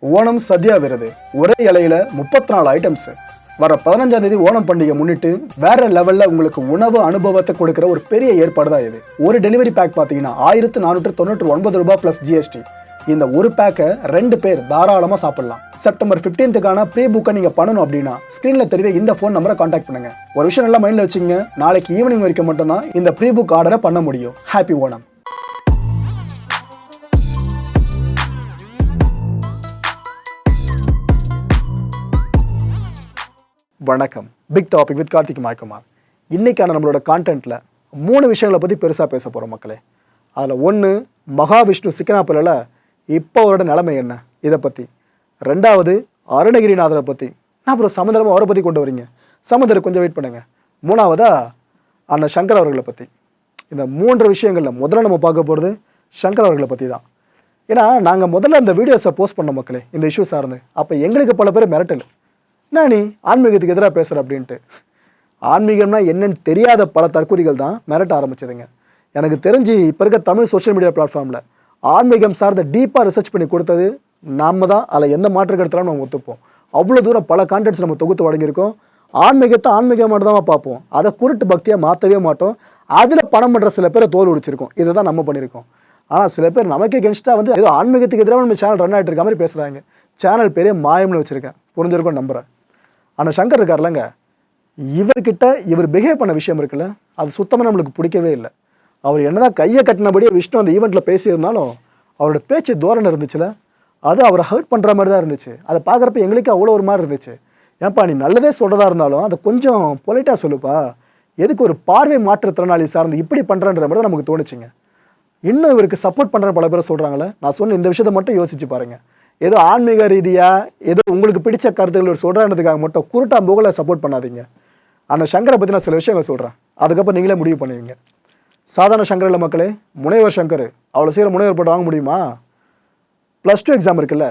ஓணம் சத்யா விருது ஒரே இலையில 34 ஐட்டம்ஸ். வர 15ஆம் தேதி ஓணம் பண்டிகை முன்னிட்டு வேற லெவல்ல உங்களுக்கு உணவு அனுபவத்தை கொடுக்கிற ஒரு பெரிய ஏற்பாடு தான் இது. ஒரு டெலிவரி பேக் பார்த்தீங்கன்னா 1499 ரூபாய் பிளஸ் ஜிஎஸ்டி. இந்த ஒரு பேக்கை 2 பேர் தாராளமாக சாப்பிடலாம். செப்டம்பர் 15க்கான ப்ரீ புக்கை நீங்கள் பண்ணணும் அப்படின்னா ஸ்க்ரீனில் தெரிய இந்த ஃபோன் நம்பரை காண்டாக்ட் பண்ணுங்க. ஒரு விஷயம் நல்லா மைண்டில் வச்சுங்க, நாளைக்கு ஈவினிங் வரைக்கும் மட்டும்தான் இந்த ப்ரீ புக் ஆர்டரை பண்ண முடியும். ஹாப்பி ஓணம். வணக்கம். பிக் டாபிக் வித் கார்த்திக் மாய்குமார். இன்னைக்கான நம்மளோட கான்டென்ட்ல 3 விஷயங்களை பற்றி பெருசாக பேச போகிறோம் மக்களே. அதில் 1 மகாவிஷ்ணு சிக்கனாப்பலில் இப்போ அவரோட நிலைமை என்ன இதை பற்றி. 2வது அருணகிரிநாதரை பற்றி. நான் அப்புறம் சமுதிரமாக அவரை பற்றி கொண்டு வரீங்க, சமுதிரம் கொஞ்சம் வெயிட் பண்ணுங்க. 3வதா அண்ணன் சங்கர் அவர்களை பற்றி. இந்த 3 விஷயங்களில் முதல்ல நம்ம பார்க்க போகிறது சங்கர் அவர்களை பற்றி தான். ஏன்னா நாங்கள் முதல்ல இந்த வீடியோஸை போஸ்ட் பண்ண மக்களே இந்த இஷ்யூ சார்ந்து. அப்போ எங்களுக்கு பல பேர் மிரட்டல், என்ன நீ ஆன்மீகத்துக்கு எதிராக பேசுகிற அப்படின்ட்டு. ஆன்மீகம்னா என்னன்னு தெரியாத பல தற்கொலைகள் தான் மிரட்ட ஆரம்பிச்சதுங்க. எனக்கு தெரிஞ்சு இப்போ இருக்க தமிழ் சோஷியல் மீடியா பிளாட்ஃபார்மில் ஆன்மீகம் சார்ந்த டீப்பாக ரிசர்ச் பண்ணி கொடுத்தது நம்ம தான். அதில் எந்த மாற்று கருத்தாலும் நம்ம ஒத்துப்போம். அவ்வளோ தூரம் பல கான்டென்ட்ஸ் நம்ம தொகுத்து வழங்கியிருக்கோம். ஆன்மீகத்தை ஆன்மீகம் மட்டும் தான் பார்ப்போம், அதை குருட்டு பக்தியாக மாற்றவே மாட்டோம். அதில் பணம் பண்ணுற சில பேரை தோல் உடிச்சிருக்கோம். இதை தான் நம்ம பண்ணியிருக்கோம். ஆனால் சில பேர் நமக்கு எகென்ஸ்டாக வந்து ஏதோ ஆன்மீகத்துக்கு எதிராக நம்ம சேனல் ரன் ஆகிட்டு இருக்க மாதிரி பேசுகிறாங்க. சேனல் பேரே மாயம்னு வச்சுருக்கேன், புரிஞ்சிருக்கோம் நம்புகிறேன். ஆனால் சங்கர் இருக்கார்லங்க, இவர்கிட்ட இவர் பிஹேவ் பண்ண விஷயம் இருக்குல்ல, அது சுத்தமாக நம்மளுக்கு பிடிக்கவே இல்லை. அவர் என்னதான் கையை கட்டினபடியே விஷ்ணு அந்த ஈவெண்ட்டில் பேசியிருந்தாலும் அவரோட பேச்சு தோரணை இருந்துச்சுல, அது அவரை ஹர்ட் பண்ணுற மாதிரி தான் இருந்துச்சு. அதை பார்க்குறப்ப எங்களுக்கு அவ்வளோ ஒரு மாதிரி இருந்துச்சு. ஏன்ப்பா நீ நல்லதே சொல்கிறதா இருந்தாலும் அதை கொஞ்சம் பொலைட்டாக சொல்லுப்பா, எதுக்கு ஒரு பார்வை மாற்றுத்திறனாளி சார்ந்து இப்படி பண்ணுறன்ற மாதிரி தான் நமக்கு தோணுச்சுங்க. இன்னும் இவருக்கு சப்போர்ட் பண்ணுற பல பேர் சொல்கிறாங்களே, நான் சொன்ன இந்த விஷயத்தை மட்டும் யோசிச்சு பாருங்கள். ஏதோ ஆன்மீக ரீதியாக ஏதோ உங்களுக்கு பிடிச்ச கருத்துக்கள் சொல்கிறான்றதுக்காக மட்டும் குருட்டா போகலை சப்போர்ட் பண்ணாதீங்க. ஆனால் சங்கரை பற்றி நான் சில விஷயங்கள் சொல்கிறேன், அதுக்கப்புறம் நீங்களே முடிவு பண்ணுவீங்க. சாதாரண சங்கர் இல்லை மக்களே, முனைவர் சங்கர். அவ்வளோ சீக்கிரம் முனைவர் போட்டு வாங்க முடியுமா? +2 எக்ஸாம் இருக்குல்ல,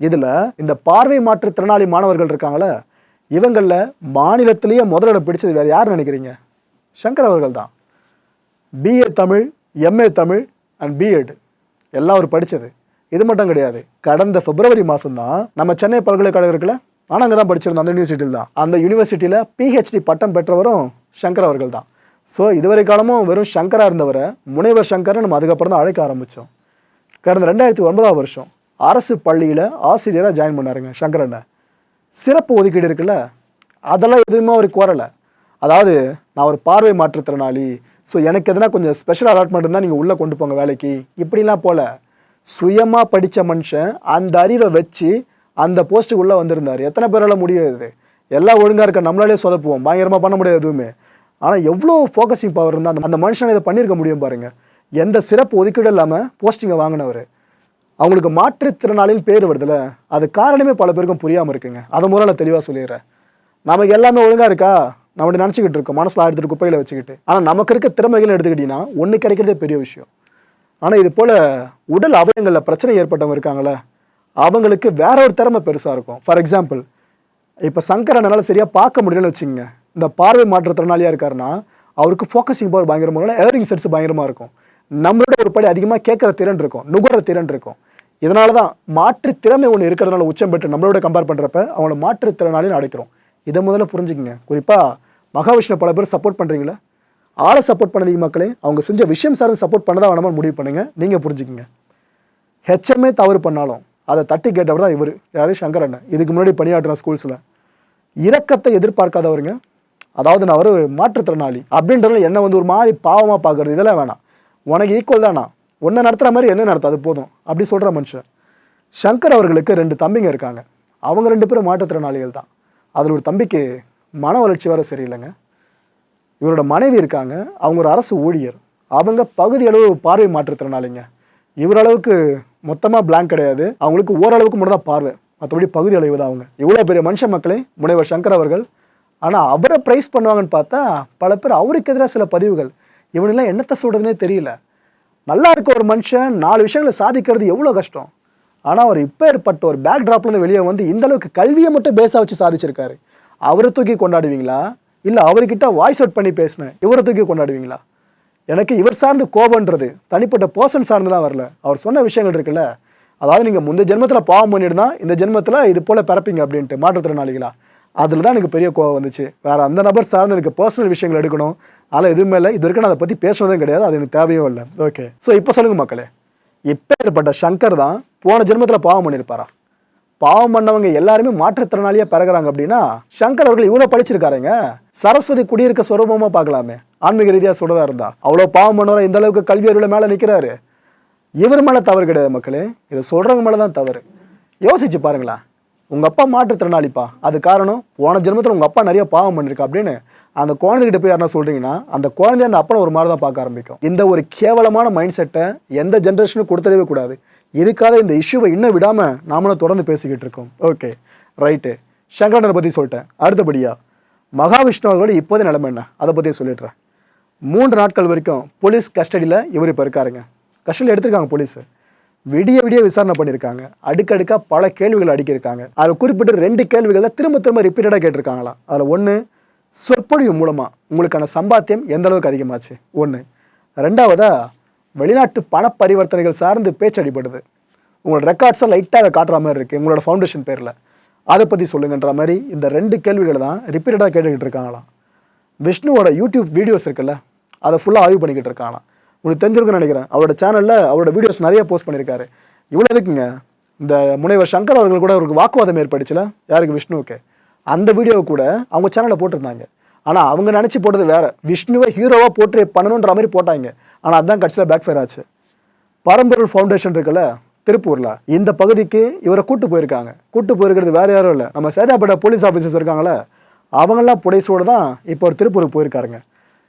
இதில் இந்த பார்வை மாற்றுத்திறனாளி மாணவர்கள் இருக்காங்களே, இவங்களில் மாநிலத்திலேயே முதலிடம் பிடிச்சது வேறு யார் நினைக்கிறீங்க? சங்கர் அவர்கள் தான். BA Tamil, MA Tamil and BEd எல்லாம் அவர் படித்தது. இது மட்டும் கிடையாது, கடந்த பிப்ரவரி மாதம் தான் நம்ம சென்னை பல்கலைக்கழகம் இருக்குல்ல, ஆனால் அங்கே தான் படிச்சிருந்தோம், அந்த யூனிவர்சிட்டியில் தான். அந்த யூனிவர்சிட்டியில் பிஹெச்டி பட்டம் பெற்றவரும் சங்கர் அவர்கள் தான். ஸோ இதுவரை காலமும் வெறும் சங்கராக இருந்தவரை முனைவர் சங்கரை நம்ம அதுக்கப்புறம் தான் அழைக்க ஆரம்பித்தோம். கடந்த 2009ஆம் வருஷம் அரசு பள்ளியில் ஆசிரியராக ஜாயின் பண்ணாருங்க சங்கரனை. சிறப்பு ஒதுக்கீடு இருக்குல்ல, அதெல்லாம் எதுவுமே அவருக்கு கோரலை. அதாவது நான் ஒரு பார்வை மாற்றுத்திறனாளி, ஸோ எனக்கு எதனா கொஞ்சம் ஸ்பெஷல் அலாட்மெண்ட் இருந்தால் நீங்கள் உள்ளே கொண்டு போங்க வேலைக்கு, இப்படிலாம் போல சுயமாக படித்த மனுஷன் அந்த அறிவை வச்சு அந்த போஸ்ட்டுக்கு உள்ளே வந்திருந்தார். எத்தனை பேரால் முடியாது? எல்லாம் ஒழுங்காக இருக்க நம்மளாலே சொதப்புவோம், பயங்கரமாக பண்ண முடியாது எதுவுமே. ஆனால் எவ்வளோ ஃபோக்கஸிங் பவர் இருந்தால் அந்த மனுஷனை இதை பண்ணியிருக்க முடியும் பாருங்கள். எந்த சிறப்பு ஒதுக்கீடு இல்லாமல் போஸ்டிங்கை வாங்கினவர். அவங்களுக்கு மாற்றுத்திறனாளின்னு பேர் வருதுல, அது காரணமே பல பேருக்கும் புரியாமல் இருக்குங்க. அதை முறையில் தெளிவாக சொல்லிடுறேன். நமக்கு எல்லாமே ஒழுங்காக இருக்கா, நம்ம நினச்சிக்கிட்டு இருக்கோம் மனசில் ஆயிரத்து குப்பையில் வச்சுக்கிட்டு. ஆனால் நமக்கு இருக்க திறமைகள் எடுத்துக்கிட்டிங்கன்னா ஒன்று கிடைக்கிறதே பெரிய விஷயம். ஆனால் இது போல் உடல் அவயங்களில் பிரச்சனை ஏற்பட்டவங்க இருக்காங்களே, அவங்களுக்கு வேற ஒரு திறமை பெருசாக இருக்கும். ஃபார் எக்ஸாம்பிள், இப்போ சங்கரனால் சரியாக பார்க்க முடியலன்னு வச்சுங்க, இந்த பார்வை மாற்றுத்திறனாளியாக இருக்காருன்னா அவருக்கு ஃபோக்கஸிங் பவர் பயங்கரமாக இருக்கும், ஏரிங் செட்ஸ் பயங்கரமாக இருக்கும். நம்மளோட ஒரு படி அதிகமாக கேட்குற திறன் இருக்கும், நுகர்ற திறன் இருக்கும். இதனால தான் மாற்றுத்திறமை ஒன்று இருக்கிறதுனால உச்சம் பெற்று நம்மளோட கம்பேர் பண்ணுறப்ப அவங்கள மாற்றுத்திறனாளின்னு அழைக்கிறோம். இதை முதல்ல புரிஞ்சுக்குங்க. குறிப்பாக மகாவிஷ்ணு பல பேர் சப்போர்ட் பண்ணுறீங்களா, ஆளை சப்போர்ட் பண்ணதீங்க மக்களே, அவங்க செஞ்ச விஷயம் சார்ந்து சப்போர்ட் பண்ணதான் வேணாமல் முடிவு பண்ணுங்கள். நீங்கள் புரிஞ்சுக்குங்க. ஹெச்எம்ஏ தவறு பண்ணாலும் அதை தட்டி கேட்டவர் தான் இவர். யார்? சங்கர் அண்ணன். இதுக்கு முன்னாடி பணியாற்றுற ஸ்கூல்ஸில் இரக்கத்தை எதிர்பார்க்காதவருங்க. அதாவது நான் ஒரு மாற்றுத்திறனாளி அப்படின்றதுல என்ன வந்து ஒரு மாதிரி பாவமாக பார்க்குறது, இதெல்லாம் வேணாம், உனக்கு ஈக்குவல் தானா, ஒன்றை நடத்துகிற மாதிரி என்ன நடத்தும் அது போதும் அப்படி சொல்கிற மனுஷன். சங்கர் அவர்களுக்கு 2 தம்பிங்க இருக்காங்க. அவங்க 2 பேரும் மாற்றுத்திறனாளிகள் தான். அதில் ஒரு தம்பிக்கு மன வளர்ச்சி வேறு சரியில்லைங்க. இவரோட மனைவி இருக்காங்க, அவங்க ஒரு அரசு ஊழியர். அவங்க பகுதி அளவு பார்வை மாற்றுத்திறனாளிங்க. இவரளவுக்கு மொத்தமாக பிளாங்க் கிடையாது, அவங்களுக்கு ஓரளவுக்கு மட்டும் தான் பார்வை, மற்றபடி பகுதி அளவு தான் அவங்க. இவ்வளோ பெரிய மனுஷன் மக்களே முனைவர் சங்கர் அவர்கள். ஆனால் அவரை ப்ரைஸ் பண்ணுவாங்கன்னு பார்த்தா பல பேர் அவருக்கு எதிராக சில பதிவுகள். இவனெல்லாம் என்னத்தை சொல்கிறதுனே தெரியல. நல்லா இருக்க ஒரு மனுஷன் 4 விஷயங்களை சாதிக்கிறது எவ்வளோ கஷ்டம். ஆனால் அவர் இப்போ ஏற்பட்ட ஒரு பேக் ட்ராப்லேருந்து வெளியே வந்து இந்தளவுக்கு கல்வியை மட்டும் பேஸாக வச்சு சாதிச்சிருக்காரு. அவரை தூக்கி கொண்டாடுவீங்களா, இல்லை அவர்கிட்ட வாய்ஸ் அவுட் பண்ணி பேசினேன் இவரை தூக்கி கொண்டாடுவீங்களா? எனக்கு இவர் சார்ந்து கோபன்றது தனிப்பட்ட பர்சன் சார்ந்துலாம் வரல. அவர் சொன்ன விஷயங்கள் இருக்குல்ல, அதாவது நீங்கள் முந்தைய ஜென்மத்தில் பாவம் பண்ணியிருந்தா இந்த ஜென்மத்தில் இது போல் பிறப்பீங்க அப்படின்ட்டு மாற்றுத்திறனாளிகளா. அதில் தான் எனக்கு பெரிய கோவம் வந்துச்சு. வேறு அந்த நபர் சார்ந்து எனக்கு பர்சனல் விஷயங்கள் எடுக்கணும், அதெல்லாம் எதுவுமே இல்லை. இது வரைக்கும் நான் அதை பற்றி பேசுனதும் கிடையாது, அது எனக்கு தேவையும் இல்லை. ஓகே, ஸோ இப்போ சொல்லுங்கள் மக்களே, இப்போ ஏற்பட்ட சங்கர் தான் போன ஜென்மத்தில் பாவம் பண்ணியிருப்பாரா? பாவம் பண்ணவங்க எல்லாருமே மாற்றுத்திறனாளியாக பிறகுறாங்க அப்படின்னா சங்கர் அவர்கள் இவ்வளோ படிச்சிருக்காருங்க. சரஸ்வதி குடியிருக்க சுரூபமாக பார்க்கலாமே ஆன்மீக ரீதியாக சொல்றதா இருந்தா. அவ்வளோ பாவம் பண்ணவரை இந்த அளவுக்கு கல்வி அறிவில் மேலே நிற்கிறாரு. இவர் மேலே தவறு கிடையாது மக்களே, இதை சொல்கிறவங்க மேலே தான் தவறு. யோசிச்சு பாருங்களேன், உங்கள் அப்பா மாற்றுத்திறனாளிப்பா, அது காரணம் போன ஜென்மத்தில் உங்கள் அப்பா நிறைய பாவம் பண்ணியிருக்கா அப்படின்னு அந்த குழந்தைகிட்ட போய் யாருன்னா சொல்கிறீங்கன்னா அந்த குழந்தைய அந்த அப்பனை ஒரு மாதிரி தான் பார்க்க ஆரம்பிக்கும். இந்த ஒரு கேவலமான மைண்ட் செட்டை எந்த ஜென்ரேஷனும் கொடுத்துடவே கூடாது. இதுக்காக இந்த இஷ்யூவை இன்னும் விடாமல் நாமளும் தொடர்ந்து பேசிக்கிட்டு இருக்கோம். ஓகே ரைட்டு, சங்கரனை பற்றி சொல்லிட்டேன். அடுத்தபடியாக மகாவிஷ்ணு அவர்களோட இப்போதே நிலைமை என்ன அதை பற்றியே சொல்லிடுறேன். 3 நாட்கள் வரைக்கும் போலீஸ் கஸ்டடியில் இவர் இப்போ இருக்காருங்க. கஸ்டடியில் எடுத்திருக்காங்க போலீஸு. விடிய விடிய விசாரணை பண்ணியிருக்காங்க. அடுக்கடுக்காக பல கேள்விகள் அடிக்கிருக்காங்க. அதில் குறிப்பிட்டு 2 கேள்விகள் தான் திரும்ப திரும்ப ரிப்பீட்டடாக கேட்டிருக்காங்களாம். அதில் ஒன்று, சொற்பொழிவு மூலமாக உங்களுக்கான சம்பாத்தியம் எந்த அளவுக்கு அதிகமாச்சு ஒன்று. ரெண்டாவதாக, வெளிநாட்டு பண பரிவர்த்தனைகள் சார்ந்து பேச்சு அடிப்படுது, உங்களோட ரெக்கார்ட்ஸை லைட்டாக அதை காட்டுற மாதிரி இருக்குது உங்களோட ஃபவுண்டேஷன் பேரில், அதை பற்றி சொல்லுங்கன்ற மாதிரி இந்த 2 கேள்விகள் தான் ரிப்பீட்டடாக கேட்டுக்கிட்டு இருக்காங்களாம். விஷ்ணுவோட யூடியூப் வீடியோஸ் இருக்குல்ல, அதை ஃபுல்லாக ஆய்வு பண்ணிக்கிட்டு இருக்காங்களாம். உங்களுக்கு தெரிஞ்சிருக்குன்னு நினைக்கிறேன், அவரோட சேனலில் அவரோட வீடியோஸ் நிறைய போஸ்ட் பண்ணியிருக்காரு. இவ்வளோ எதுக்குங்க, இந்த முனைவர் சங்கர் அவர்கள் கூட அவருக்கு வாக்குவாதம் ஏற்படுச்சுல, யாருக்கு, விஷ்ணுவுக்கு, அந்த வீடியோவை கூட அவங்க சேனலில் போட்டிருந்தாங்க. ஆனால் அவங்க நினச்சி போட்டது வேறு, விஷ்ணுவை ஹீரோவாக போட்டு பண்ணணுன்ற மாதிரி போட்டாங்க. ஆனால் அதுதான் கட்சியில் பேக் ஃபயர் ஆச்சு. பரம்பொருள் ஃபவுண்டேஷன் இருக்குல்ல திருப்பூரில், இந்த பகுதிக்கு இவரை கூட்டு போயிருக்காங்க. கூட்டு போயிருக்கிறது வேறு யாரும் இல்லை, நம்ம சேதாப்பேட்டை போலீஸ் ஆஃபீஸர்ஸ் இருக்காங்களே, அவங்களாம் புடைசோடு தான் இப்போ ஒரு திருப்பூருக்கு போயிருக்காருங்க.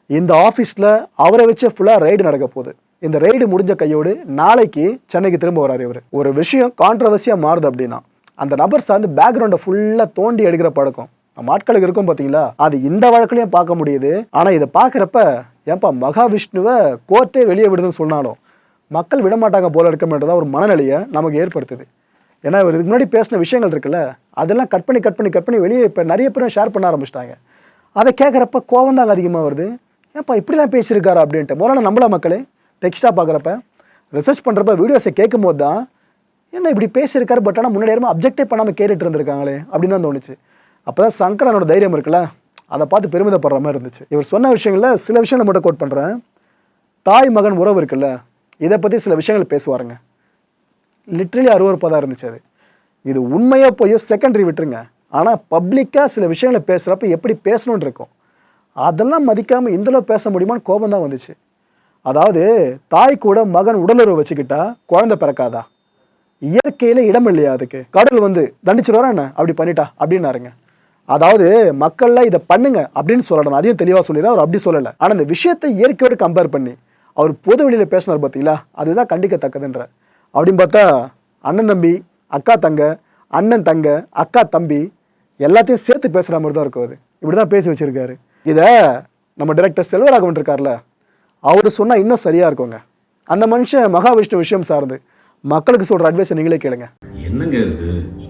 இந்த ஆஃபீஸில் அவரை வச்சு ஃபுல்லாக ரைடு நடக்க போகுது. இந்த ரைடு முடிஞ்ச கையோடு நாளைக்கு சென்னைக்கு திரும்ப வராரு இவர். ஒரு விஷயம் கான்ட்ரவர்சியாக மாறுது அப்படின்னா அந்த நபர் சார்ந்து பேக்ரவுண்டை ஃபுல்லாக தோண்டி எடுக்கிற பழக்கம் நம்ம ஆட்களுக்கு இருக்கும் பார்த்தீங்களா, அது இந்த வழக்குலையும் பார்க்க முடியுது. ஆனால் இதை பார்க்குறப்ப ஏன்பா மகாவிஷ்ணுவை கோர்ட்டே வெளியே விடுதுன்னு சொன்னாலும் மக்கள் விடமாட்டாங்க போல இருக்கமென்றதான் ஒரு மனநிலையை நமக்கு ஏற்படுத்துது. ஏன்னா இவர் இதுக்கு முன்னாடி பேசின விஷயங்கள் இருக்குல்ல, அதெல்லாம் கட் பண்ணி வெளியே இப்போ நிறைய பேரும் ஷேர் பண்ண ஆரம்பிச்சிட்டாங்க. அதை கேட்குறப்ப கோவம் தாங்க அதிகமாக வருது. ஏன்ப்பா இப்படிலாம் பேசியிருக்காரு அப்படின்ட்டு முதல்ல நம்மளா மக்களே டெக்ஸ்ட்டாக பார்க்குறப்ப ரிசர்ச் பண்ணுறப்ப வீடியோஸை கேட்கும் போது தான் என்ன இப்படி பேசியிருக்காரு, பட் ஆனால் முன்னாடி யாருமே அப்ஜெக்டே பண்ணாமல் கேட்டுட்டு இருந்திருக்காங்களே அப்படின்னு தான் தோணுச்சு. அப்போ தான் சங்கரனோட தைரியம் இருக்குல்ல, அதை பார்த்து பெருமிதப்படுற மாதிரி இருந்துச்சு. இவர் சொன்ன விஷயங்களில் சில விஷயங்களை மட்டும் கோட் பண்ணுறேன். தாய் மகன் உறவு இருக்குல்ல, இதை பற்றி சில விஷயங்கள் பேசுவாருங்க. லிட்ரலி அருவருப்பாக இருந்துச்சு அது. இது உண்மையாக போய் செகண்டரி விட்டுருங்க, ஆனால் பப்ளிக்காக சில விஷயங்களை பேசுகிறப்ப எப்படி பேசணுன்னு இருக்கும், அதெல்லாம் மதிக்காமல் இந்தளவு பேச முடியுமான்னு கோபம் தான் வந்துச்சு. அதாவது தாய் கூட மகன் உடலுறவு வச்சுக்கிட்டா குழந்தை பிறக்காதா? இயற்கையில் இடம் இல்லையா அதுக்கு? கடவுள் வந்து தண்டிச்சிருவாரா என்ன அப்படி பண்ணிட்டா அப்படின்னாருங்க. அதாவது மக்கள்லாம் இதை பண்ணுங்க அப்படின்னு சொல்லணும், அதையும் தெளிவாக சொல்லிடுறா. அவர் அப்படி சொல்லலை, ஆனால் இந்த விஷயத்தை இயற்கையோடு கம்பேர் பண்ணி அவர் பொது வெளியில் பேசினார் பார்த்தீங்களா, அதுதான் கண்டிக்கத்தக்கதுன்ற. அப்படின்னு பார்த்தா அண்ணன் தம்பி, அக்கா தங்க, அண்ணன் தங்க, அக்கா தம்பி எல்லாத்தையும் சேர்த்து பேசுகிற மாதிரி தான் இருக்கும். அது இப்படி தான் பேசி வச்சுருக்காரு. இதை நம்ம டைரக்டர் செல்வராகவன் இருக்கார்ல, அவர் சொன்னால் இன்னும் சரியாக இருக்குங்க. அந்த மனுஷன் மகாவிஷ்ணு விஷயம் சார்ந்து மக்களுக்கு சொல்கிற அட்வைஸை நீங்களே கேளுங்க. என்னங்க இது,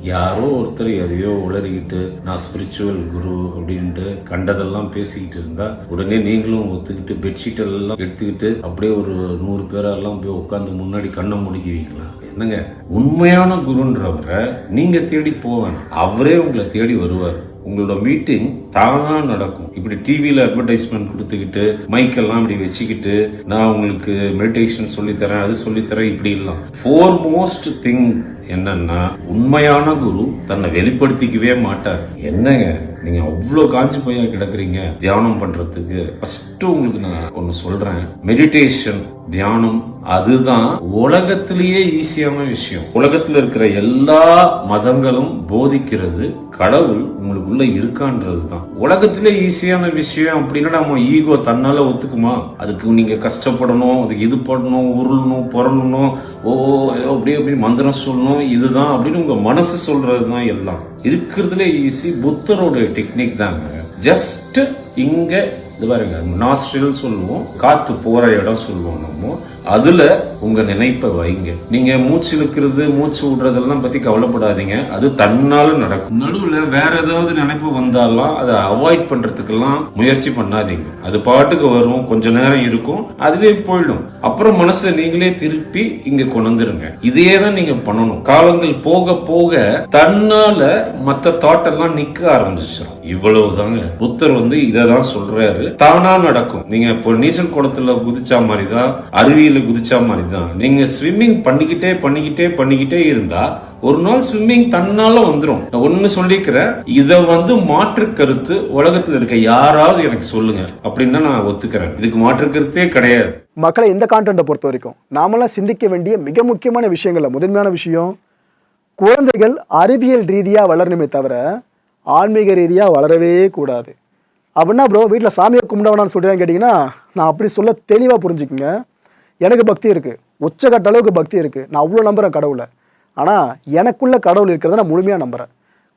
யாரோ ஒருத்தர் எதையோ உளறிக்கிட்டு நான் ஸ்பிரிச்சுவல் குரு அப்படின்ட்டு கண்டதெல்லாம் பேசிக்கிட்டு இருந்தா உடனே நீங்களும் ஒத்துக்கிட்டு பெட்ஷீட் எல்லாம் எடுத்துக்கிட்டு அப்படியே ஒரு 100 பேரெல்லாம் போய் உட்காந்து முன்னாடி கண்ணை முடிக்குவீங்களா? என்னங்க, உண்மையான குருன்றவரை நீங்க தேடி போவேன், அவரே உங்களை தேடி வருவார். உங்களோட மீட்டிங் தானா நடக்கும். இப்படி டிவியில அட்வர்டைஸ்மெண்ட் கொடுத்துக்கிட்டு மைக்கெல்லாம் இப்படி வச்சுக்கிட்டு நான் உங்களுக்கு மெடிடேஷன் சொல்லித்தரேன், அது சொல்லித்தரேன், இப்படி எல்லாம். ஃபோர்மோஸ்ட் திங் என்னன்னா, உண்மையான குரு தன்னை வெளிப்படுத்திக்கவே மாட்டார். என்னங்க நீங்க அவ்வளோ காஞ்சி போய் கிடக்குறீங்க தியானம் பண்றதுக்கு? ஃபர்ஸ்ட் உங்களுக்கு நான் ஒன்னு சொல்றேன், மெடிடேஷன் தியானம் அதுதான் உலகத்திலேயே ஈஸியான விஷயம். உலகத்துல இருக்கிற எல்லா மதங்களும் போதிக்கிறது கடவுள் உங்களுக்குள்ள இருக்கான்றது தான். உலகத்திலே ஈஸியான விஷயம் அப்படின்னா நம்ம ஈகோ தன்னால ஒத்துக்குமா? அதுக்கு நீங்க கஷ்டப்படணும், அதுக்கு இது பண்ணணும், உருளணும், பொருளணும், அப்படியே அப்படி மந்திரம் சொல்லணும், இதுதான் அப்படின்னு உங்க மனசு சொல்றது தான் எல்லாம். இருக்கிறதுல ஈஸி புத்தரோட டெக்னிக் தாங்க. ஜஸ்ட் இங்க இது பாருங்க, நாஸ்ட்ரில் சொல்லுவோம், காத்து போற இடம் சொல்லுவோம், நம்ம அதுல உங்க நினைப்பை வைங்க. நீங்க மூச்சு இழுக்கிறது மூச்சு விடுறதெல்லாம் பத்தி கவலைப்படாதீங்க, அது தன்னால நடக்கும். நடுவுல வேற ஏதாவது நினைப்பு வந்தாலும் அதை அவாய்ட் பண்றதுக்கெல்லாம் முயற்சி பண்ணாதீங்க. அது பாட்டுக்கு வரும், கொஞ்ச நேரம் இருக்கும், அதுவே போயிடும். அப்புறம் மனசை நீங்களே திருப்பி இங்க கொண்டு வந்துருங்க. இதே தான் நீங்க பண்ணணும். காலங்கள் போக போக தன்னால மத்த தாட் எல்லாம் நிக்க ஆரம்பிச்சிடும். இவ்வளவுதாங்க. புத்தர் இததான் சொல்றாரு, தானா நடக்கும். நீங்க இப்போ நீச்சல் குளத்துல குதிச்சா மாதிரிதான், அருவியில குதிச்சா மாதிரிதான். நீங்க ஸ்விம்மிங் பண்ணிக்கிட்டே இருந்தா ஒரு நாள் ஸ்விம்மிங் தன்னால வந்துரும். ஒன்னு சொல்லிக்கிறேன், இத மாற்று கருத்து உலகத்துல இருக்க யாராவது எனக்கு சொல்லுங்க அப்படின்னா நான் ஒத்துக்கிறேன். இதுக்கு மாற்று கருத்தே கிடையாது. மக்களை இந்த கான்டென்ட்டை பொறுத்த வரைக்கும் நாமெல்லாம் சிந்திக்க வேண்டிய மிக முக்கியமான விஷயங்கள்ல முதன்மையான விஷயம், குழந்தைகள் அறிவியல் ரீதியா வளரணுமே தவிர ஆன்மீக ரீதியா வளரவே கூடாது. அப்படின்னா ப்ரோ வீட்டில் சாமியை கும்பிடவனான்னு சொல்கிறேன்னு கேட்டிங்கன்னா, நான் அப்படி சொல்ல தெளிவாக புரிஞ்சுக்குங்க. எனக்கு பக்தி இருக்குது, உச்சக்கட்ட அளவுக்கு பக்தி இருக்குது, நான் அவ்வளோ நம்புகிறேன் கடவுளை. ஆனால் எனக்குள்ள கடவுள் இருக்கிறத நான் முழுமையாக நம்புகிறேன்.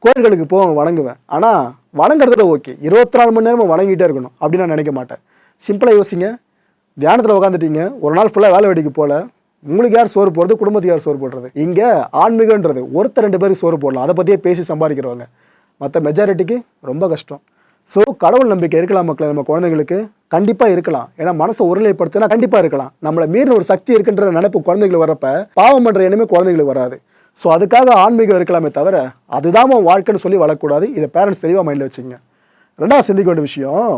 கோயில்களுக்கு போவேன், வணங்குவேன். ஆனால் வணங்குறதுல ஓகே, 24 மணி நேரமும் வணங்கிட்டே இருக்கணும் அப்படின்னு நான் நினைக்க மாட்டேன். சிம்பிளாக யோசிங்க, தியானத்தில் உட்காந்துட்டீங்க, ஒரு நாள் ஃபுல்லாக வேலை வெடிக்கு போல, உங்களுக்கு யார் சோறு போடுறது, குடும்பத்துக்கு யார் சோறு போடுறது? இங்கே ஆன்மீகன்றது ஒருத்தர் 2 பேருக்கு சோறு போடலாம், அதை பற்றியே பேசி சம்பாதிக்கிறவங்க. மற்ற மெஜாரிட்டிக்கு ரொம்ப கஷ்டம். ஸோ கடவுள் நம்பிக்கை இருக்கலாம் மக்களை, நம்ம குழந்தைங்களுக்கு கண்டிப்பாக இருக்கலாம். ஏன்னா மனசை ஒருநிலைப்படுத்தினா கண்டிப்பாக இருக்கலாம். நம்மளை மீறின ஒரு சக்தி இருக்குன்ற நினைப்பு குழந்தைங்களுக்கு வரப்ப பாவம் பண்ணுற எண்ணமே குழந்தைங்களுக்கு வராது. ஸோ அதுக்காக ஆன்மீகம் இருக்கலாமே தவிர அதுதான் வாழ்க்கைன்னு சொல்லி வளரக்கூடாது. இதை பேரண்ட்ஸ் தெளிவாக மைண்டில் வச்சுங்க. ரெண்டாவது சிந்திக்க வேண்டிய விஷயம்,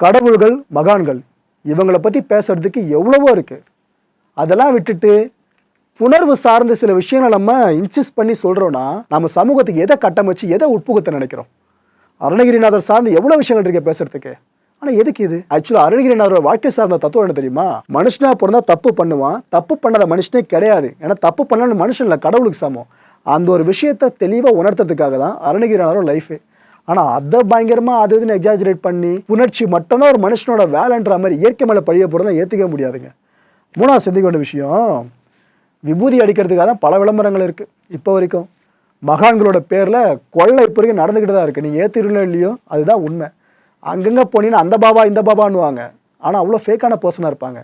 கடவுள்கள் மகான்கள் இவங்களை பற்றி பேசுறதுக்கு எவ்வளவோ இருக்குது. அதெல்லாம் விட்டுட்டு புணர்வு சார்ந்த சில விஷயங்களை நம்ம இன்சிஸ்ட் பண்ணி சொல்கிறோன்னா நம்ம சமூகத்துக்கு எதை கட்டமைச்சு எதை உட்புகுத்த நினைக்கிறோம்? அருணகிரிநாதர் சார்ந்து எவ்வளோ விஷயங்கள் இருக்கு பேசுறதுக்கு. ஆனால் எதுக்கு இது? ஆக்சுவலாக அருணகிரிநாதரோட வாழ்க்கை சார்ந்த தத்துவம் என்ன தெரியுமா? மனுஷனா பிறந்தா தப்பு பண்ணுவான், தப்பு பண்ணாத மனுஷனே கிடையாது. ஏன்னா தப்பு பண்ணலன்னு மனுஷன் இல்லை, கடவுளுக்கு சமம். அந்த ஒரு விஷயத்தை தெளிவாக உணர்த்துறதுக்காக தான் அருணகிரிநாதரோட லைஃபு. ஆனால் அதை பயங்கரமாக அது இதுன்னு எக்ஸாஜரேட் பண்ணி புணர்ச்சி மட்டும்தான் ஒரு மனுஷனோட வேலைன்ற மாதிரி இயற்கை மேலே பழிய போகிறதெல்லாம் ஏற்றுக்க முடியாதுங்க. மூணாவது சிந்திக்க வேண்டிய விஷயம், விபூதி அடிக்கிறதுக்காக தான் பல விளம்பரங்கள் இருக்குது. இப்போ வரைக்கும் மகான்களோட பேரில் கொள்ளை இப்போ வரைக்கும் நடந்துக்கிட்டு தான் இருக்குது. நீங்கள் ஏற்றுக்கிறீங்களோ இல்லையோ அதுதான் உண்மை. அங்கங்கே போனீங்கன்னா அந்த பாபா இந்த பாபான்னுவாங்க, ஆனால் அவ்வளோ ஃபேக்கான பர்சனாக இருப்பாங்க.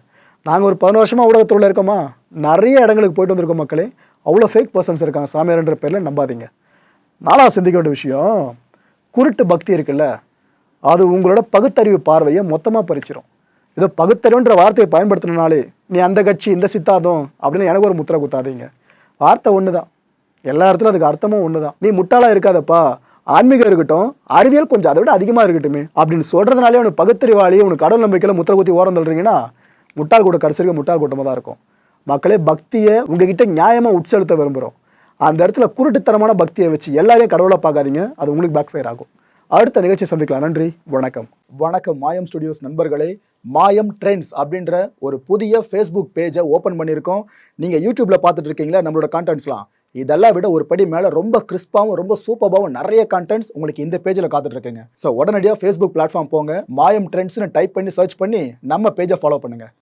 நாங்கள் ஒரு 11 வருஷமாக ஊடகத்தில் இருக்கோமா, நிறைய இடங்களுக்கு போயிட்டு வந்திருக்கோம் மக்களே, அவ்வளோ ஃபேக் பர்சன்ஸ் இருக்காங்க. சாமியார்ன்ற பேரில் நம்பாதீங்க. நாலாவது சிந்திக்க வேண்டிய விஷயம், குருட்டு பக்தி இருக்குல்ல, அது உங்களோட பகுத்தறிவு பார்வையை மொத்தமாக பறிச்சிடும். ஏதோ பகுத்தறிவுன்ற வார்த்தையை பயன்படுத்தினாலே நீ அந்த கட்சி இந்த சித்தாந்தம் அப்படின்னு எனக்கு ஒரு முத்திரை குத்தாதீங்க. வார்த்தை ஒன்று தான், எல்லா இடத்துலையும் அதுக்கு அர்த்தமும் ஒன்று தான். நீ முட்டாளாக இருக்காதப்பா, ஆன்மீகம் இருக்கட்டும், அறிவியல் கொஞ்சம் அதை விட அதிகமாக இருக்கட்டுமே அப்படின்னு சொல்கிறதுனாலே உனக்கு பகுத்தறிவாளி, உனக்கு கடவுள் நம்பிக்கையில் முத்திரை குத்தி ஓரம் தள்ளுறீங்கன்னா முட்டாள் கூட கடைசிக்கு முட்டாள் கூட்டமாக தான் இருக்கும். மக்களே, பக்தியை உங்ககிட்ட நியாயமாக உட்செலுத்த விரும்புகிறோம். அந்த இடத்துல குருட்டுத்தனமான பக்தியை வச்சு எல்லாரையும் கடவுளாக பார்க்காதீங்க, அது உங்களுக்கு பேக் ஃபயர் ஆகும். அடுத்த நிகழ்ச்சி சந்திக்கலாம். நன்றி, வணக்கம். வணக்கம் மாயம் ஸ்டுடியோஸ் நண்பர்களே. மாயம் ட்ரெண்ட்ஸ் அப்படின்ற ஒரு புதிய ஃபேஸ்புக் பேஜை ஓப்பன் பண்ணியிருக்கோம். நீங்கள் யூடியூப்பில் பார்த்துட்டு இருக்கீங்களா நம்மளோட கான்டென்ட்ஸ்லாம், இதெல்லாம் விட ஒரு படி மேலே ரொம்ப கிறிஸ்பாகவும் ரொம்ப சூப்பராகவும் நிறைய கான்டென்ட்ஸ் உங்களுக்கு இந்த பேஜில் காத்துட்டு இருக்குங்க. ஸோ உடனடியாக ஃபேஸ்புக் பிளாட்ஃபார்ம் போங்க, மாயம் ட்ரெண்ட்ஸ்னு டைப் பண்ணி சர்ச் பண்ணி நம்ம பேஜை ஃபாலோ பண்ணுங்கள்.